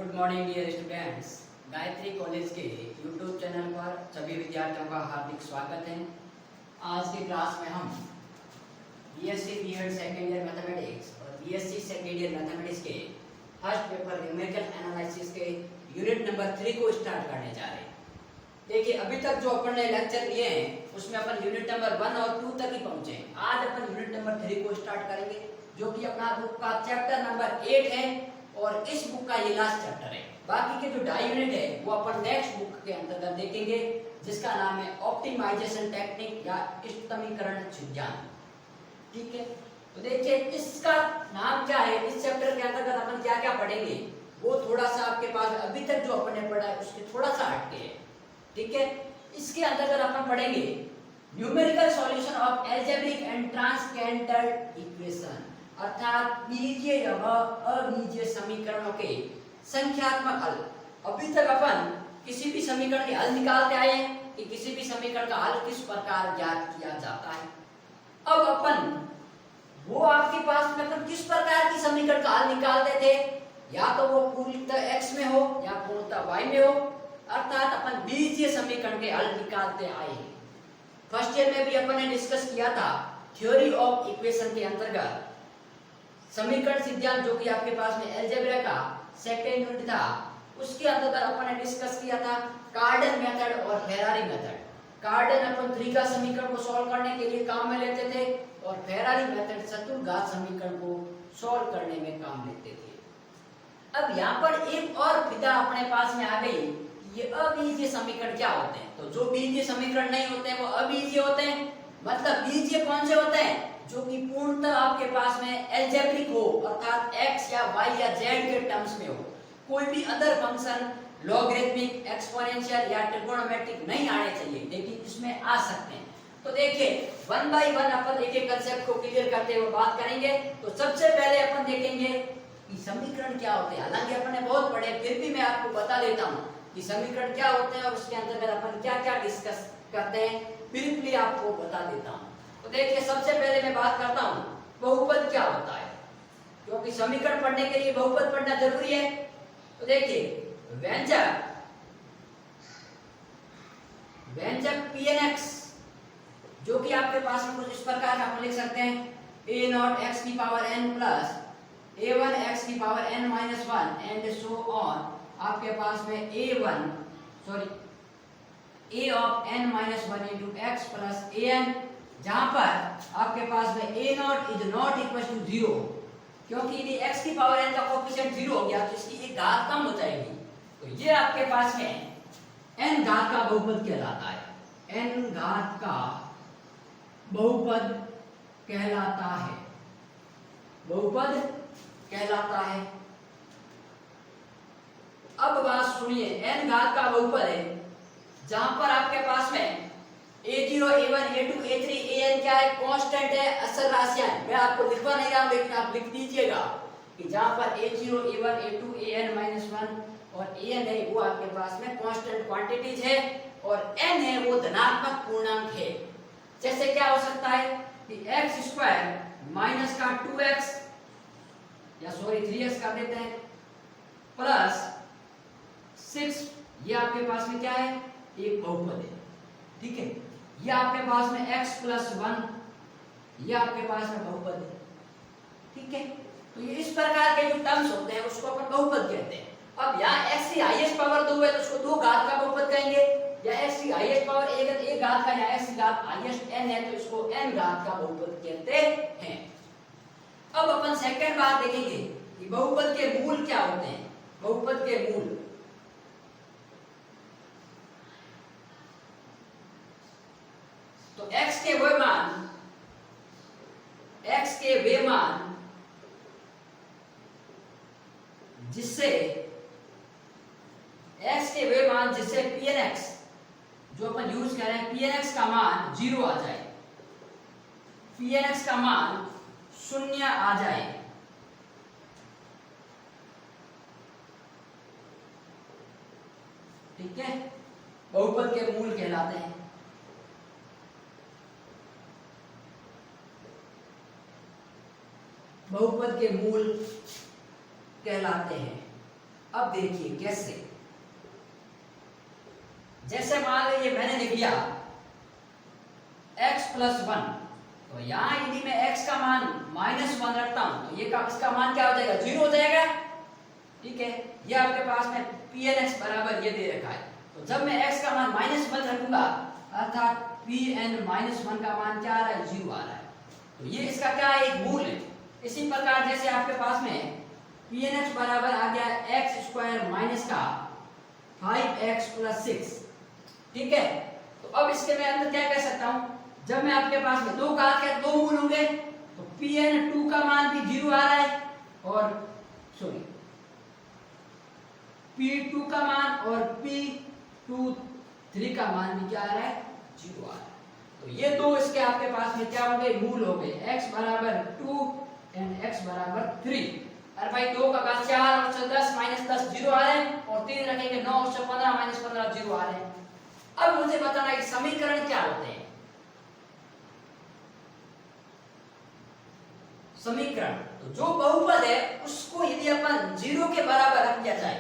Good morning dear students. Gayatri college के YouTube channel पर सभी विद्यार्थियों का हार्दिक स्वागत है। आज की क्लास में हम BSc BEd second year mathematics और बीएससी सेकेंड ईयर मैथमेटिक्स के फर्स्ट पेपर न्यूमेरिकल एनालिसिस के यूनिट नंबर 3 को स्टार्ट करने जा रहे हैं। देखिए, अभी तक जो अपन ने लेक्चर लिए हैं उसमें अपन यूनिट नंबर 1 और 2 तक ही पहुंचे। आज अपन यूनिट नंबर 3 को स्टार्ट करेंगे, जो कि अपना बुक का चैप्टर नंबर 8 है और इस बुक का ये लास्ट चैप्टर है। बाकी के जो 2.5 यूनिट है वो अपन नेक्स्ट बुक के अंतर्गत देखेंगे, जिसका नाम है ऑप्टिमाइजेशन टेक्निक या इष्टतमीकरण सिद्धांत। ठीक है, तो देखिए इसका नाम क्या है, इस चैप्टर के अंतर्गत अपन क्या क्या पढ़ेंगे वो थोड़ा सा आपके पास अभी तक जो अपन ने पढ़ा है उसके थोड़ा सा हटके है। ठीक है, इसके अंतर्गत अपन पढ़ेंगे numerical solution of algebraic and transcendental equation, अर्थात बीजीय या अबीजीय समीकरणों के संख्यात्मक हल। अभी तक अपन किसी भी समीकरण के हल निकालते आए हैं कि किसी भी समीकरण का हल किस प्रकार ज्ञात किया जाता है। अब अपन वो आपके पास में अपन किस प्रकार की समीकरण का हल निकालते थे, या तो वो पूर्णतः x में हो या पूर्णतः y में हो, अर्थात अपन बीजीय समीकरण के हल निकालते आए हैं। फर्स्ट ईयर में भी अपन ने डिस्कस किया था थ्योरी ऑफ इक्वेशन के अंतर्गत समीकरण सिद्धांत, जो कि आपके पास में अलजेब्रा का सेकंड यूनिट था। उसके अंतर्गत अपन ने डिस्कस किया था कार्डन मेथड और फेरारी मेथड। कार्डन अपन त्रिघात समीकरण को सॉल्व करने के लिए काम में लेते थे और फेरारी मेथड चतुर्घात समीकरण को सॉल्व करने में काम लेते थे। अब यहाँ पर एक और विधा अपने पास में आ गई, ये अबीजीय समीकरण क्या होते हैं। तो जो बीजीय समीकरण नहीं होते हैं वो अबीजीय होते हैं। मतलब बीजीय कौन से होते हैं, जो कि पूर्णतः आपके पास में अलजेब्रिक हो, अर्थात x या y या z के टर्म्स में हो। कोई भी अदर फंक्शन लॉगरिथमिक, एक्सपोनेंशियल या ट्रिगोनोमेट्रिक नहीं आने चाहिए, लेकिन इसमें आ सकते हैं। तो देखिए 1 बाय 1 अपन एक एक कांसेप्ट को क्लियर करते हुए बात करेंगे। तो सबसे पहले अपन देखेंगे कि समीकरण क्या होते हैं। हालांकि अपन ने बहुत पढ़े, फिर भी मैं आपको बता देता हूँ कि समीकरण क्या होते हैं और उसके अंतर्गत अपन क्या क्या डिस्कस करते हैं, ब्रीफली आपको बता देता हूँ। तो देखिए सबसे पहले मैं बात करता हूँ बहुपद क्या होता है, क्योंकि समीकरण पढ़ने के लिए बहुपद पढ़ना जरूरी है। तो देखिए व्यंजक Pnx, जो कि आपके पास में कुछ इस प्रकार का लिख सकते हैं a0 x की power n plus a1 x की power n minus 1 and so on. आपके पास में a of n minus 1 into x plus an, जहां पर आपके पास में a0 is not equal to 0, क्योंकि यदि x की पावर n का कोएफिशिएंट 0 हो गया तो इसकी एक घात कम हो जाएगी। तो ये आपके पास में n घात का बहुपद कहलाता है। n घात का बहुपद कहलाता है, बहुपद कहलाता है। अब बात सुनिए, n घात का बहुपद है जहां पर आपके पास में a0 a1 a2 a3 an क्या है, कांस्टेंट है, असल राशियां हैं। मैं आपको लिखवा नहीं रहा हूं, लेकिन आप लिख दीजिएगा कि जहां पर a0 a1 a2 an minus 1 और an है वो आपके पास में कांस्टेंट क्वांटिटीज है और n है वो धनात्मक पूर्णांक है। जैसे क्या हो सकता है कि x स्क्वायर माइनस का 2x या 3x कर देते हैं प्लस 6, ये आपके पास में क्या है, एक बहुपद है। ठीक है, ये आपके पास में x प्लस 1, ये आपके पास में बहुपद है। ठीक है, तो ये इस प्रकार के जो टर्म्स होते हैं उसको अपन बहुपद कहते हैं। अब यहाँ x की हाईएस्ट पावर 2 है तो उसको 2 घात का बहुपद कहेंगे, या x की हाईएस्ट पावर 1 है तो 1 घात का, या x की घात हाईएस्ट n है तो इसको n घात का बहुपद कहते हैं। अब अपन सेकंड बात देखेंगे कि बहुपद के मूल क्या होते हैं। बहुपद के मूल, तो x के वे मान जिससे Pnx, जो अपन यूज कर रहे हैं, Pnx का मान 0 आ जाए, Pnx का मान 0 आ जाए, ठीक है, बहुपद के मूल कहलाते हैं। बहुपद के मूल कहलाते हैं। अब देखिए कैसे, जैसे मान लीजिए मैंने लिख दिया x प्लस 1, तो यहाँ यदि मैं x का मान -1 रखता हूं तो ये इसका मान क्या हो जाएगा, 0 हो जाएगा। ठीक है, ये आपके पास में Pn(x) बराबर ये दे रखा है। तो जब मैं x का मान -1 रखूंगा अर्थात Pn-1 का मान क्या आ रहा है, 0 आ रहा है। तो ये इसका क्या है, एक मूल है। इसी प्रकार जैसे आपके पास में Pn(x) बराबर आ गया x² माइनस का 5x प्लस 6। ठीक है, तो अब इसके मैं अंदर क्या कह सकता हूं, जब मैं आपके पास में 2 का क्या 2 मूल होंगे तो Pn2 का मान भी 0 आ रहा है और सॉरी P2 का मान और P23 का मान भी क्या आ रहा है, 0 आ रहा है। तो ये दो इसके आपके पास में क्या हो गए, मूल हो गए, x बराबर 2 एंड x बराबर 3। अरे भाई 2 का घात 4 और 10 माइनस 10 0 आ रहे हैं और 3 रखेंगे 9 और 15 माइनस 15 0 आ रहे हैं। अब मुझे बताना है समीकरण क्या होते हैं। समीकरण तो जो बहुपद है उसको यदि अपन 0 के बराबर रख दिया जाए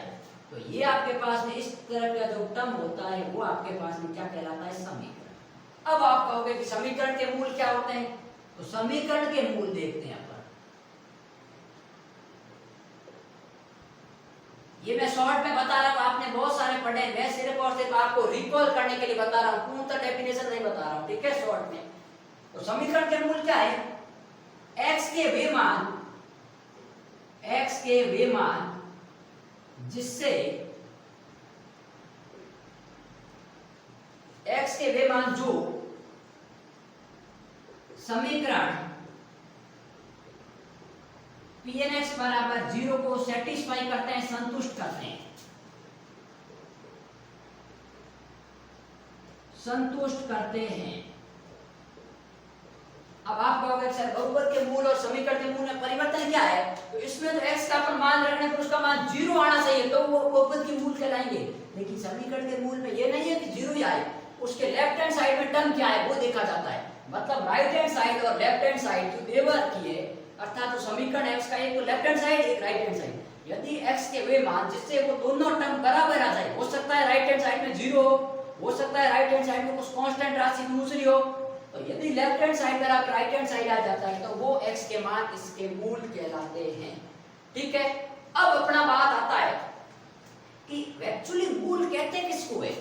तो ये आपके पास में इस तरह का जो टर्म होता है वो आपके पास में क्या कहलाता है, समीकरण। अब आप कहोगे कि समीकरण के मूल क्या होते हैं, तो समीकरण के मूल देखते हैं अपन। ये मैं शॉर्ट में बता रहा हूं, आपने बहुत सारे पढ़े, मैं सिर्फ और सिर्फ आपको रिकॉल करने के लिए बता रहा हूं, पूर्णतः डेफिनेशन नहीं बता रहा हूं। ठीक है, शॉर्ट में तो समीकरण के मूल क्या है, x के वे मान जिससे x के वे मान जो समीकरण Pn(x) बराबर 0 को सेटिस्फाई करते हैं, संतुष्ट करते हैं, संतुष्ट करते हैं। अब आप कहोगे सर बहुपद के मूल और समीकरण के मूल में परिवर्तन क्या है, तो इसमें तो x का अपन मान रखने पर उसका मान 0 आना चाहिए तो वो बहुपद के मूल कहलाएंगे। लेकिन समीकरण के मूल में ये नहीं है कि 0 ही आए, उसके लेफ्ट हैंड साइड में टर्म क्या है वो देखा जाता है। मतलब राइट हैंड साइड और लेफ्ट हैंड साइड जो देवर की है, अर्थात तो समीकरण x का एक तो लेफ्ट हैंड साइड एक राइट हैंड साइड, यदि x के वे मान जिससे वो दोनों टर्म बराबर आ जाए, हो सकता है राइट हैंड साइड में 0 हो सकता है राइट हैंड साइड में कुछ कांस्टेंट राशि दूसरी हो, तो यदि लेफ्ट हैंड साइड बराबर राइट हैंड साइड आ जाता है तो वो x के मान इसके मूल कहलाते हैं। ठीक है, अब अपना बात आता है कि एक्चुअली मूल कहते किसको है,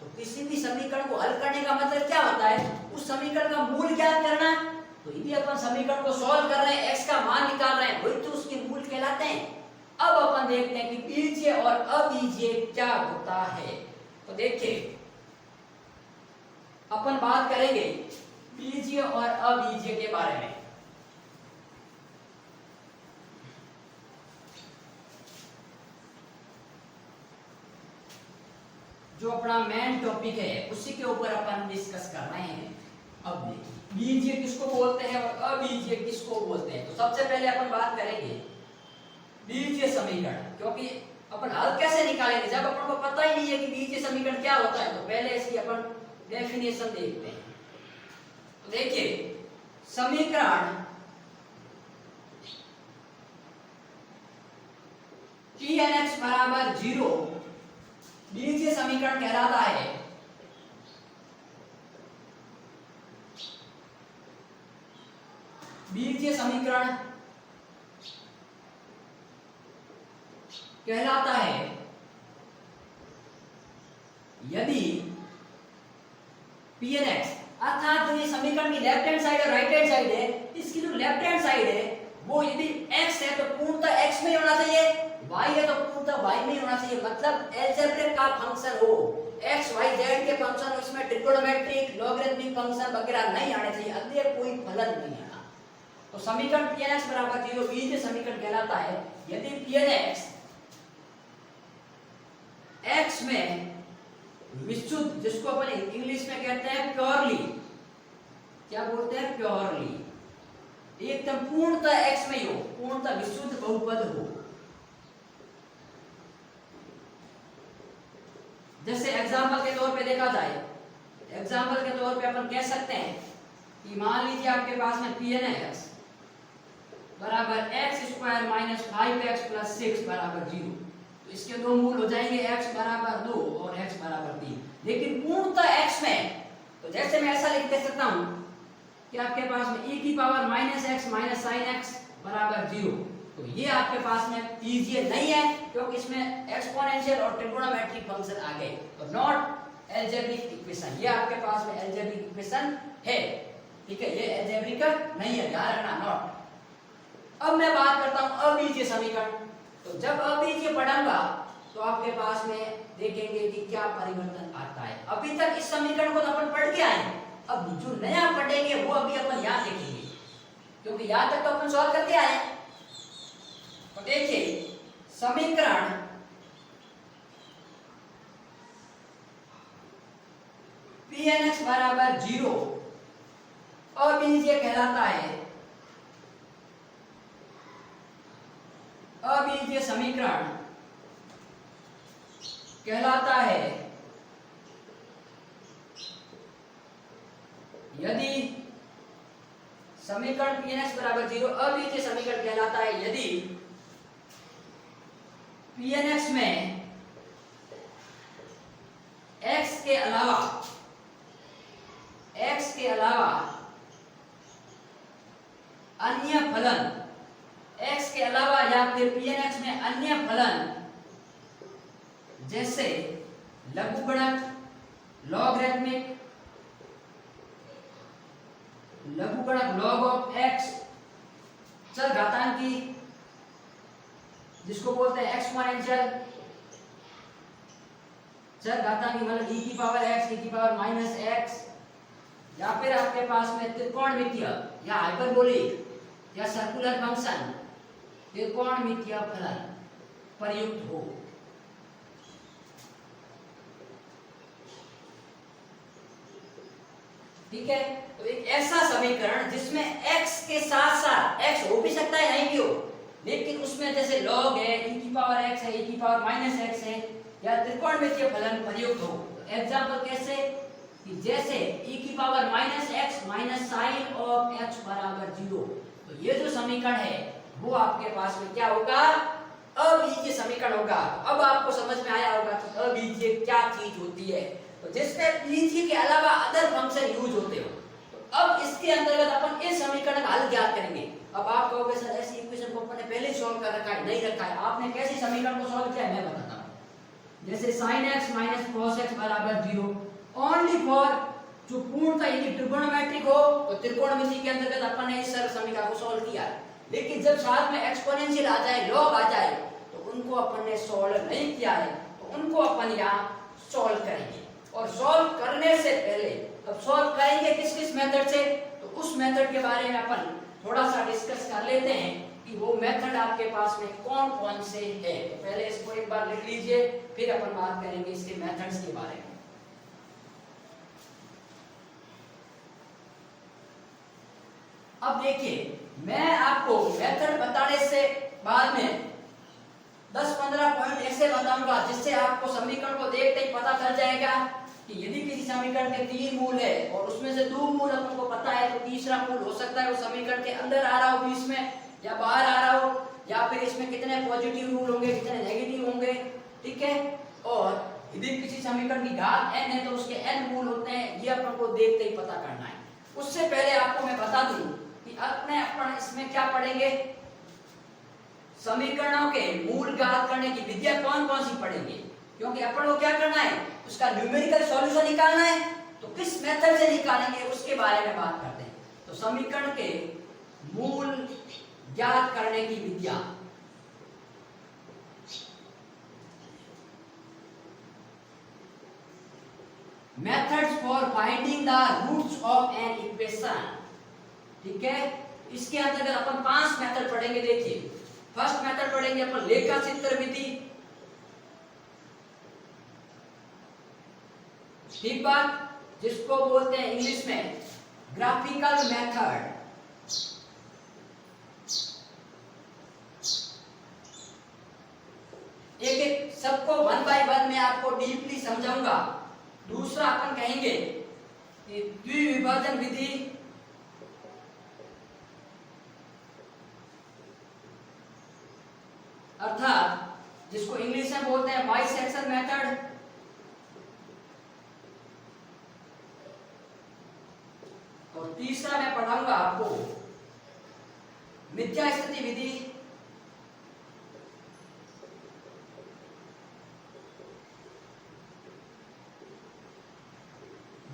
तो किसी भी समीकरण को हल करने का मतलब क्या होता है, उस समीकरण का मूल ज्ञात करना। तो यदि अपन समीकरण को सॉल्व कर रहे हैं, x का मान निकाल रहे हैं, वही तो उसके मूल कहलाते हैं। अब अपन देखते हैं कि बीजीय और अबीजीय क्या होता है। तो देखिए अपन बात करेंगे बीजीय और अबीजीय के बारे में। जो अपना मेन टॉपिक है उसी के ऊपर अपन डिस्कस कर रहे हैं। अब देखिए बीजीय किसको बोलते हैं और अबीजीय किसको बोलते हैं। तो सबसे पहले अपन बात करेंगे बीजीय समीकरण, क्योंकि अपन हल कैसे निकालेंगे जब अपन को पता ही नहीं है कि बीजीय समीकरण क्या होता है। तो पहले इसकी अपन डेफिनेशन देखते हैं। तो देखिए समीकरण Pn(x) बराबर 0 बीजीय समीकरण कहलाता है। बीजीय समीकरण कहलाता है यदि Pn(x) अर्थात जो ये समीकरण की लेफ्ट हैंड साइड और राइट हैंड साइड है, इसकी जो लेफ्ट हैंड साइड है वो यदि x है तो पूर्णतः x में होना चाहिए, y है तो पूर्णतः y में होना चाहिए। मतलब अलजेब्रिक का फंक्शन हो, x y z के फंक्शन, उसमें ट्रिगोनोमेट्रिक लॉगरिथमिक फंक्शन वगैरह नहीं आने चाहिए, अगले कोई फलन नहीं आना। तो समीकरण Pn(x) बराबर 0 बीजीय समीकरण कहलाता है यदि Pn(x) x में विशुद्ध, जिसको अपन इंग्लिश में कहते हैं प्योरली, क्या बोलते हैं प्योरली, एकदम पूर्णतः x में ही हो, पूर्णतः विशुद्ध बहुपद हो। जैसे एग्जांपल के तौर पे देखा जाए, एग्जांपल के तौर पे अपन कह सकते हैं कि मान लीजिए आपके पास में Pn(x) बराबर x² माइनस 5x प्लस 6 बराबर 0। तो इसके दो मूल हो जाएंगे x बराबर 2 और x बराबर 3। लेकिन पूर्णतः x में तो जैसे मैं ऐसा लिख दे सकता हूं कि आपके पास में e की power minus x minus sine x बराबर 0। तो ये आपके पास में कीजिए नहीं है क्योंकि इसमें एक्सपोनेंशियल और ट्रिगोनोमेट्रिक फंक्शन आ गए, तो नॉट अलजेब्रिक इक्वेशन। ये आपके पास में अलजेब्रिक इक्वेशन है, ठीक है, ये अलजेब्रिक नहीं है, ध्यान रखना, नॉट। अब मैं बात करता हूं अबीजीय समीकरण। तो जब अबीजीय पढ़ूंगा तो आपके पास में देखेंगे कि क्या परिवर्तन आता है। अभी तक इस समीकरण को तो अपन पढ़ के आए, अब जो नया पढ़ेंगे वो अभी अपन यहां देखेंगे, क्योंकि यहां तक तो अपन सॉल्व करके आए। तो देखिए समीकरण Pnx बराबर 0 अबीजीय कहलाता है। अबीजीय समीकरण कहलाता है यदि समीकरण Pnx बराबर 0 अबीजीय समीकरण कहलाता है यदि Pnx में x के अलावा अन्य फलन, x के अलावा या फिर Pnx में अन्य फलन जैसे लघुगणक, लॉगरिथमिक, लघुगणक log ऑफ x, चर घातांकी जिसको बोलते हैं एक्सपोनेंशियल, चर घातांकी मतलब e की पावर x, e की पावर माइनस x, या फिर आपके पास में त्रिकोणमितीय या हाइपरबोलिक या सर्कुलर फंक्शन त्रिकोणमितीय फलन प्रयुक्त हो। ठीक है, तो एक ऐसा समीकरण जिसमें x के साथ साथ x हो भी सकता है नहीं भी हो, लेकिन उसमें जैसे log है, e की पावर x है, e की पावर माइनस x है, या त्रिकोणमितीय फलन प्रयुक्त हो। तो एग्जांपल कैसे कि जैसे e की power minus x minus sine of x बराबर 0। तो ये जो समीकरण है वो आपके पास में क्या होगा, अबीजीय समीकरण होगा। अब आपको समझ में आया होगा कि अबीजीय क्या चीज होती है, तो जिसमें बीजीय के अलावा अदर फंक्शन यूज होते हो। तो अब इसके अंतर्गत अपन इस समीकरण का हल ज्ञात करेंगे। अब आप कहोगे सर ऐसी इक्वेशन को अपन ने पहले सॉल्व कर रखा है, नहीं रखा है। आपने कैसे समीकरण को सॉल्व किया है मैं बताता हूं। जैसे sin x minus cos x बराबर 0 ओनली फॉर जो पूर्णतः यदि ट्रिगोनोमेट्रिक हो तो त्रिकोणमिति के अंतर्गत अपन ने इस सरल समीकरण को सॉल्व किया। लेकिन जब साथ में एक्सपोनेंशियल आ जाए, लॉग आ जाए, तो उनको अपन ने सॉल्व नहीं किया है, तो उनको अपन यहाँ सॉल्व करेंगे। और सॉल्व करने से पहले अब सॉल्व करेंगे किस किस मेथड से, तो उस मेथड के बारे में अपन थोड़ा सा डिस्कस कर लेते हैं कि वो मेथड आपके पास में कौन कौन से है। तो पहले इसको एक बार लिख लीजिए, फिर अपन बात करेंगे इसके मेथड्स के बारे में। अब देखिए मैं आपको मेथड बताने से बाद में 10-15 पॉइंट ऐसे बताऊंगा जिससे आपको समीकरण को देखते ही पता चल जाएगा कि यदि किसी समीकरण के 3 मूल है और उसमें से 2 मूल अपन को पता है, तो तीसरा मूल हो सकता है वो समीकरण के अंदर आ रहा हो बीच में, या बाहर आ रहा हो, या फिर इसमें कितने पॉजिटिव रूल होंगे, कितने नेगेटिव होंगे। ठीक है, और यदि किसी समीकरण की घात n है तो उसके n मूल होते हैं, ये अपन को देखते ही पता करना है। उससे पहले आपको मैं बता दूं कि अपन इसमें क्या पढ़ेंगे, समीकरणों के मूल ज्ञात करने की विधियां कौन कौन सी पढ़ेंगे, क्योंकि अपन को क्या करना है, उसका न्यूमेरिकल सॉल्यूशन निकालना है। तो किस मेथड से निकालेंगे उसके बारे में बात करते हैं। तो समीकरण के मूल ज्ञात करने की विधियां, methods for finding the roots of an equation. ठीक है, इसके अंतर्गत अपन 5 मेथड पढ़ेंगे। देखिए फर्स्ट मेथड पढ़ेंगे अपन लेखा चित्र विधि। ठीक बात, जिसको बोलते हैं इंग्लिश में ग्राफिकल मेथड। एक एक सबको 1 बाय 1 में आपको डीपली समझाऊंगा। दूसरा अपन कहेंगे कि द्विविभाजन विधि, अर्थात जिसको इंग्लिश में बोलते हैं बाइसेक्शन मेथड, और तीसरा मैं पढ़ाऊंगा आपको मिथ्या स्थिति विधि,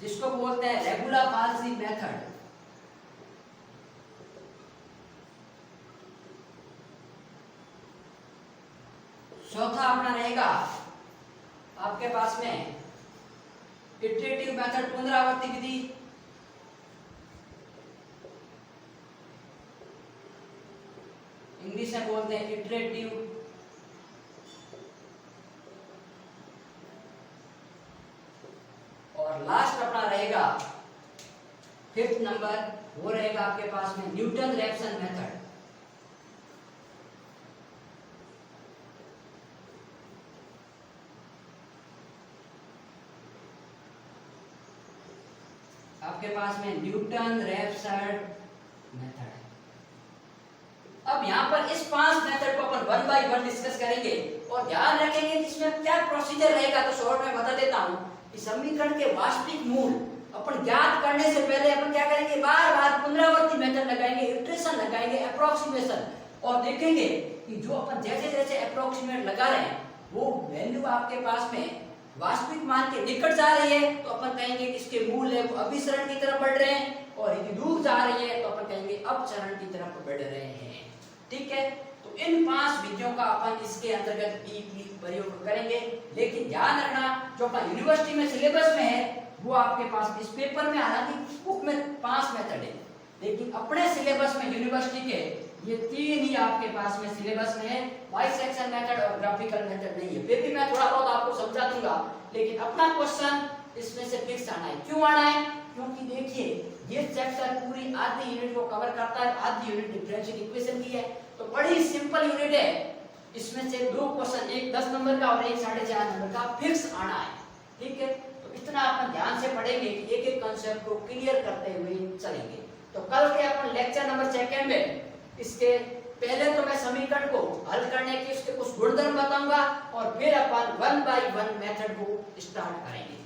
जिसको बोलते हैं रेगुला फाल्सी मेथड। चौथा अपना रहेगा आपके पास में इटरेटिव मेथड, पुनरावृत्ति विधि, इंग्लिश में बोलते हैं इटरेटिव। और लास्ट अपना रहेगा फिफ्थ नंबर, वो रहेगा आपके पास में न्यूटन रैप्सन मेथड। आपके पास में न्यूटन रैप्सन मेथड है। अब यहाँ पर इस 5 मेथड को अपन 1 बाय 1 डिस्कस करेंगे और ध्यान रखेंगे कि इसमें क्या प्रोसीजर रहेगा। तो शॉर्ट में बता देता हूँ कि समीकरण के वास्तविक मूल अपन ज्ञात करने से पहले अपन क्या करेंगे, बार बार पुनरावृत्ति मेथड लगाएंगे, इटरेशन लगाएंगे, अप्रोक्सीमेशन, और देखेंगे कि जो अपन जैसे जैसे अप्रोक्सीमेट लगा रहे हैं वो वैल्यू आपके पास में वास्तविक मान के निकट जा रही है तो अपन कहेंगे कि इसके मूल है वो अभिसरण की तरफ बढ़ रहे हैं, और यदि दूर जा रही है तो अपन कहेंगे अपसरण की तरफ बढ़ रहे हैं। ठीक है, तो इन 5 विधियों का अपन इसके अंतर्गत प्रयोग करेंगे। लेकिन ध्यान रखना जो अपन यूनिवर्सिटी में सिलेबस में है वो आपके पास इस पेपर में, हालांकि बुक में 5 मेथड है, लेकिन अपने सिलेबस में यूनिवर्सिटी के ये 3 ही आपके पास में सिलेबस में है, बाइसेक्शन मेथड और ग्राफिकल मेथड नहीं है। फिर भी मैं थोड़ा बहुत आपको समझा दूंगा, लेकिन अपना क्वेश्चन इसमें से फिक्स आना है। क्यों आना है? क्योंकि देखिए ये चैप्टर पूरी आधी यूनिट को कवर करता है, आधी यूनिट डिफरेंशियल इक्वेशन की है, तो बड़ी सिंपल यूनिट है। इसमें से 2 क्वेश्चन, एक 10 नंबर का और एक 4.5 नंबर का फिक्स आना है। ठीक है, तो इतना अपन ध्यान से पढ़ेंगे कि एक एक कंसेप्ट को क्लियर करते हुए चलेंगे। तो कल के अपन लेक्चर नंबर 2 में इसके पहले तो मैं समीकरण को हल करने के उसके कुछ गुणधर्म बताऊंगा और फिर अपन 1 बाय 1 मेथड को स्टार्ट करेंगे।